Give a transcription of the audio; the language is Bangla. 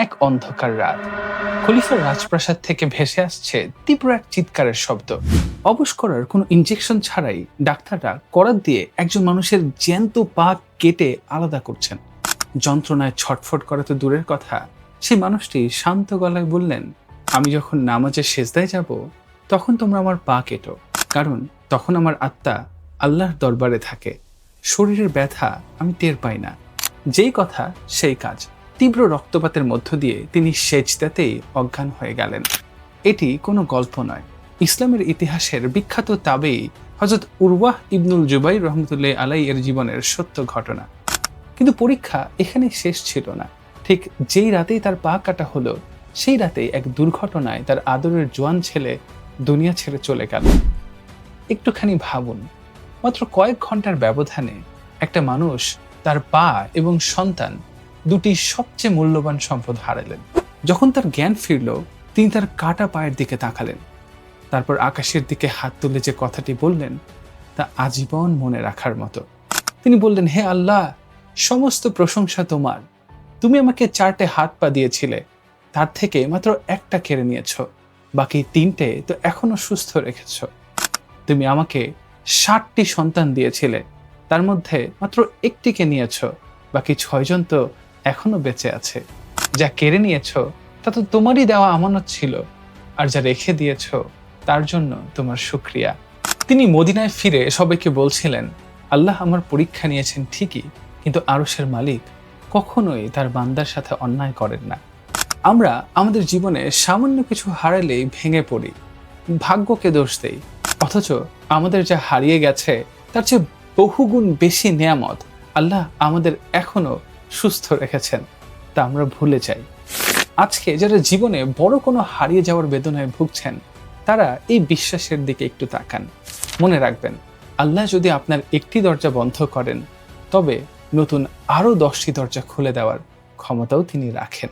এক অন্ধকার রাত। খলিফার রাজপ্রাসাদ থেকে ভেসে আসছে তীব্র এক চিৎকারের শব্দ। অবশ করার কোনো ইনজেকশন ছাড়াই ডাক্তাররা করাত দিয়ে একজন মানুষের জ্যান্ত পা কেটে আলাদা করছেন। যন্ত্রণায় ছটফট করা তো দূরের কথা, সেই মানুষটি শান্ত গলায় বললেন, আমি যখন নামাজের সেজদায় যাব তখন তোমরা আমার পা কেটো, কারণ তখন আমার আত্মা আল্লাহর দরবারে থাকে। শরীরের ব্যথা আমি টের পাই না। যেই কথা সেই কাজ। তীব্র রক্তপাতের মধ্য দিয়ে তিনি সেজদাতেই অজ্ঞান হয়ে গেলেন। এটি কোনো গল্প নয়, ইসলামের ইতিহাসের বিখ্যাত তাবেঈ হযরত উরওয়াহ ইবনুল জুবাইর রহমতুল্লাহ আলাই এর জীবনের সত্য ঘটনা। কিন্তু পরীক্ষা এখানেই শেষ ছিল না। ঠিক যেই রাতেই তার পা কাটা হলো, সেই রাতেই এক দুর্ঘটনায় তার আদরের জোয়ান ছেলে দুনিয়া ছেড়ে চলে গেল। একটুখানি ভাবুন, মাত্র কয়েক ঘন্টার ব্যবধানে একটা মানুষ তার পা এবং সন্তান, দুটি সবচেয়ে মূল্যবান সম্পদ হারালেন। যখন তার জ্ঞান ফিরল, তিনি তার কাটা পায়ের দিকে তাকালেন। তারপর আকাশের দিকে হাত তুলে যে কথাটি বললেন, তা আজীবন মনে রাখার মতো। তিনি বললেন, হে আল্লাহ, সমস্ত প্রশংসা তোমার। তুমি আমাকে 4টে হাত পা দিয়েছিলে, তার থেকে মাত্র একটা কেড়ে নিয়েছ, বাকি 3টে তো এখনো সুস্থ রেখেছ। তুমি আমাকে 60টি সন্তান দিয়েছিলে, তার মধ্যে মাত্র একটিকে নিয়েছ, বাকি 6 জন তো এখনো বেঁচে আছে। যা কেড়ে নিয়েছ তা তো তোমারই দেওয়া আমানত ছিল, আর যা রেখে দিয়েছ তার জন্য তোমার শুকরিয়া। তিনি মদিনায় ফিরে সবাইকে বলছিলেন, আল্লাহ আমার পরীক্ষা নিয়েছেন ঠিকই, কিন্তু আরশের মালিক কখনোই তার বান্দার সাথে অন্যায় করেন না। আমরা আমাদের জীবনে সামান্য কিছু হারালেই ভেঙে পড়ি, ভাগ্যকে দোষ দেই, অথচ আমাদের যা হারিয়ে গেছে তার চেয়ে বহুগুণ বেশি নেয়ামত আল্লাহ আমাদের এখনো সুস্থ রেখেছেন, তা আমরা ভুলে যাই। আজকে যারা জীবনে বড় কোনো হারিয়ে যাওয়ার বেদনায় ভুগছেন, তারা এই বিশ্বাসের দিকে একটু তাকান। মনে রাখবেন, আল্লাহ যদি আপনার একটি দরজা বন্ধ করেন, তবে নতুন আরো 10টি দরজা খুলে দেওয়ার ক্ষমতাও তিনি রাখেন।